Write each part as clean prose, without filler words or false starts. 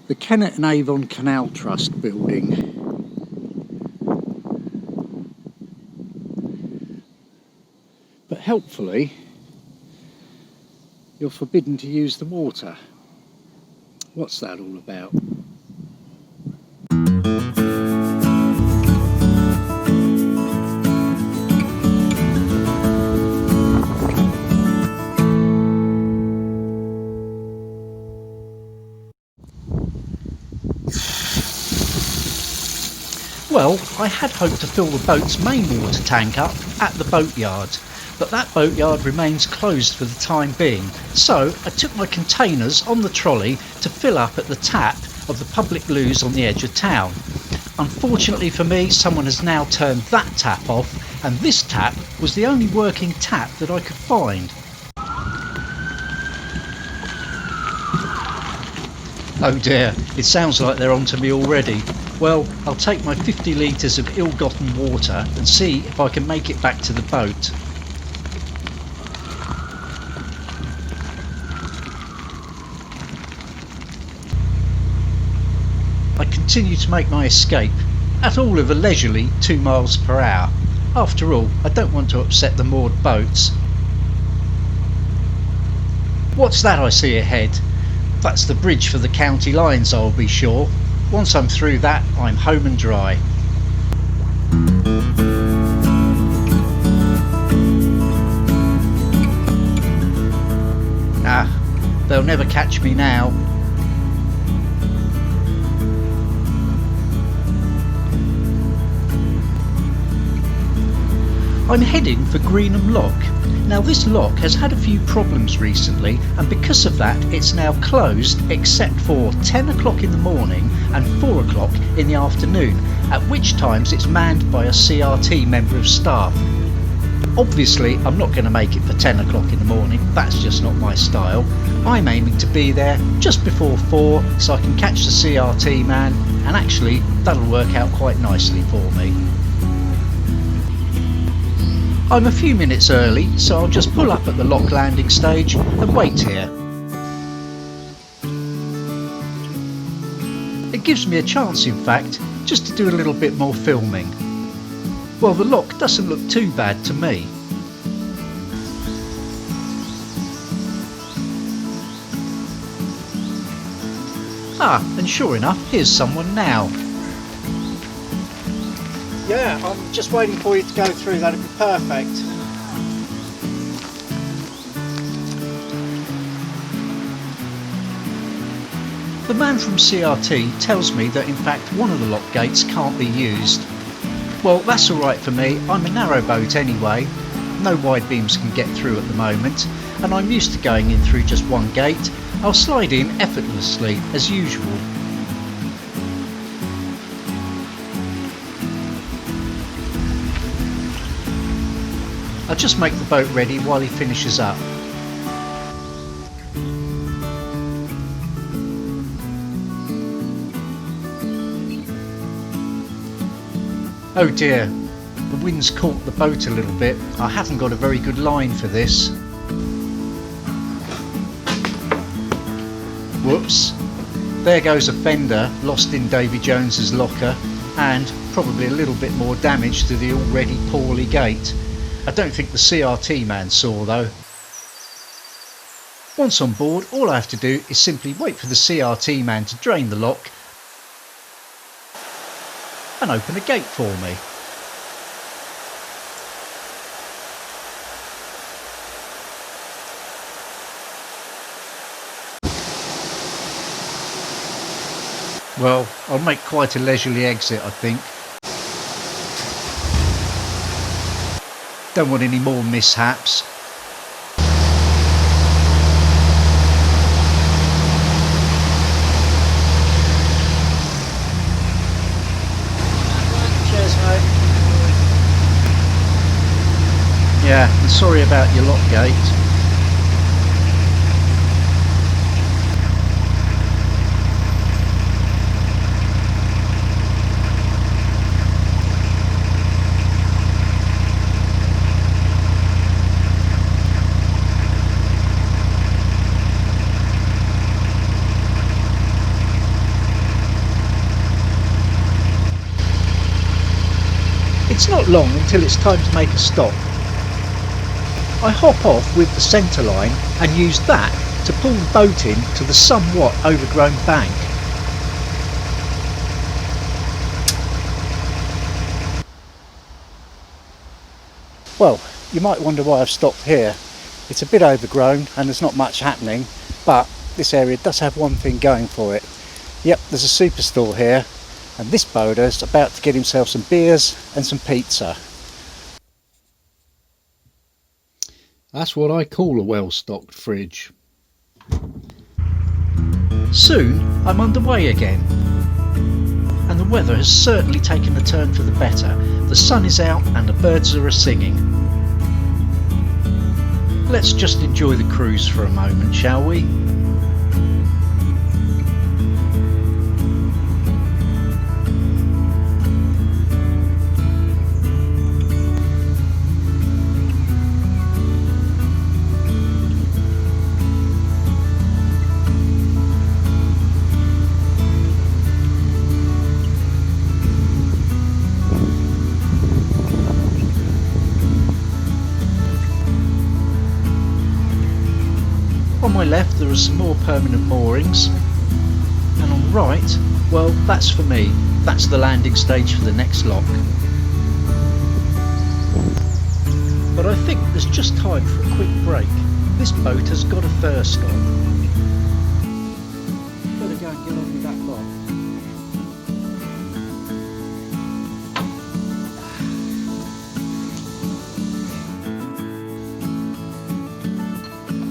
the Kennet and Avon Canal Trust building. But helpfully, you're forbidden to use the water. What's that all about? Well, I had hoped to fill the boat's main water tank up at the boatyard, but that boatyard remains closed for the time being, so I took my containers on the trolley to fill up at the tap of the public loos on the edge of town. Unfortunately for me, someone has now turned that tap off, and this tap was the only working tap that I could find. Oh dear, it sounds like they're onto me already. Well, I'll take my 50 litres of ill-gotten water and see if I can make it back to the boat. I continue to make my escape, at all of a leisurely 2 miles per hour. After all, I don't want to upset the moored boats. What's that I see ahead? That's the bridge for the county lines, I'll be sure. Once I'm through that, I'm home and dry. Ah, they'll never catch me now. I'm heading for Greenham Lock. Now this lock has had a few problems recently, and because of that it's now closed except for 10 o'clock in the morning and 4 o'clock in the afternoon, at which times it's manned by a CRT member of staff. Obviously I'm not going to make it for 10 o'clock in the morning, that's just not my style. I'm aiming to be there just before 4 so I can catch the CRT man, and actually that'll work out quite nicely for me. I'm a few minutes early, so I'll just pull up at the lock landing stage and wait here. It gives me a chance, in fact, just to do a little bit more filming. Well, the lock doesn't look too bad to me. Ah, and sure enough, here's someone now. Yeah, I'm just waiting for you to go through, that'd be perfect. The man from CRT tells me that in fact one of the lock gates can't be used. Well, that's alright for me, I'm a narrowboat anyway, no wide beams can get through at the moment, and I'm used to going in through just one gate. I'll slide in effortlessly as usual. I'll just make the boat ready while he finishes up. Oh dear, the wind's caught the boat a little bit. I haven't got a very good line for this. Whoops. There goes a fender lost in Davy Jones's locker, and probably a little bit more damage to the already poorly gate. I don't think the CRT man saw though. Once on board, all I have to do is simply wait for the CRT man to drain the lock and open the gate for me. Well, I'll make quite a leisurely exit, I think. Don't want any more mishaps. Cheers, mate. Yeah, and sorry about your lock gate. It's not long until it's time to make a stop. I hop off with the centre line and use that to pull the boat in to the somewhat overgrown bank. Well, you might wonder why I've stopped here. It's a bit overgrown and there's not much happening, but this area does have one thing going for it. Yep, there's a superstore here, and this boater's about to get himself some beers and some pizza. That's what I call a well-stocked fridge. Soon I'm underway again, and the weather has certainly taken a turn for the better. The sun is out and the birds are a-singing. Let's just enjoy the cruise for a moment, shall we? On my left there are some more permanent moorings, and on the right, well, that's for me. That's the landing stage for the next lock. But I think there's just time for a quick break. This boat has got a thirst on. Better go and get on with that lock.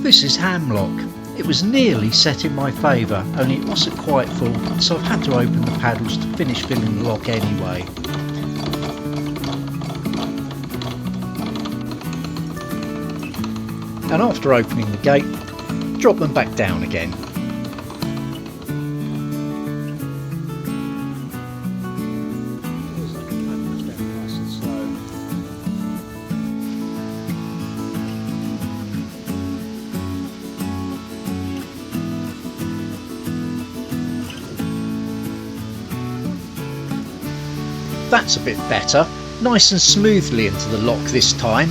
This is Hamlock. It was nearly set in my favour, only it wasn't quite full, so I've had to open the paddles to finish filling the lock anyway. And after opening the gate, drop them back down again. That's a bit better, nice and smoothly into the lock this time.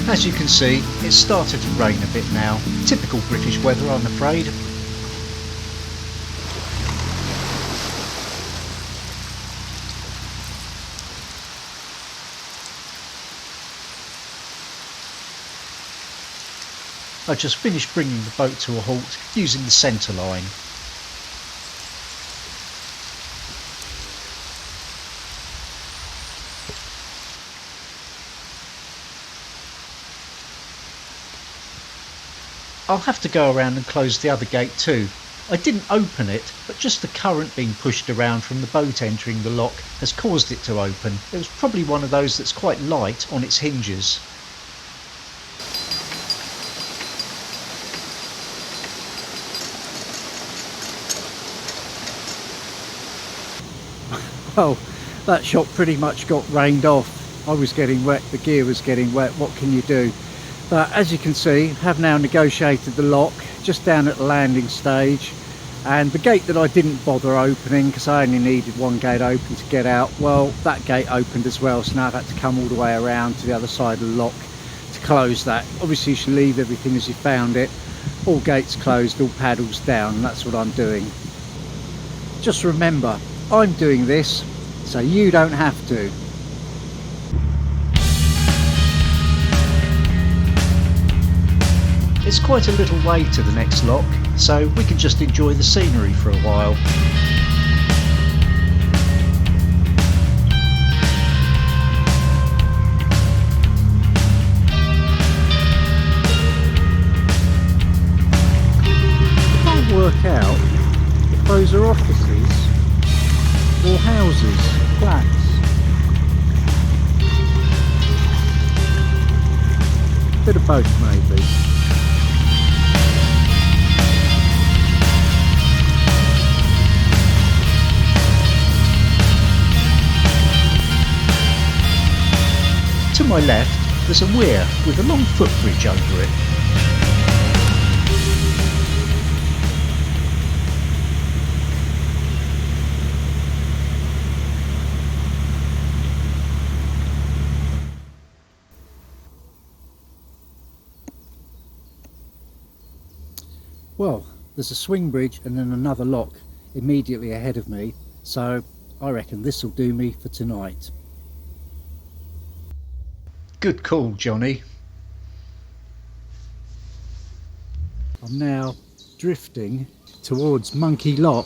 As you can see, it's started to rain a bit now. Typical British weather, I'm afraid. I just finished bringing the boat to a halt using the centre line. I'll have to go around and close the other gate too. I didn't open it, but just the current being pushed around from the boat entering the lock has caused it to open. It was probably one of those that's quite light on its hinges. Well, that shot pretty much got rained off. I was getting wet, the gear was getting wet, what can you do? But as you can see, have now negotiated the lock just down at the landing stage, and the gate that I didn't bother opening because I only needed one gate open to get out, well, that gate opened as well, so now I've had to come all the way around to the other side of the lock to close that. Obviously you should leave everything as you found it, all gates closed, all paddles down, and that's what I'm doing. Just remember, I'm doing this so you don't have to. It's quite a little way to the next lock, so we can just enjoy the scenery for a while. I can't work out if those are offices or houses, flats. Bit of both maybe. my left there's a weir with a long footbridge over it. Well, there's a swing bridge and then another lock immediately ahead of me, so I reckon this will do me for tonight. Good call, Johnny. I'm now drifting towards Monkey Lock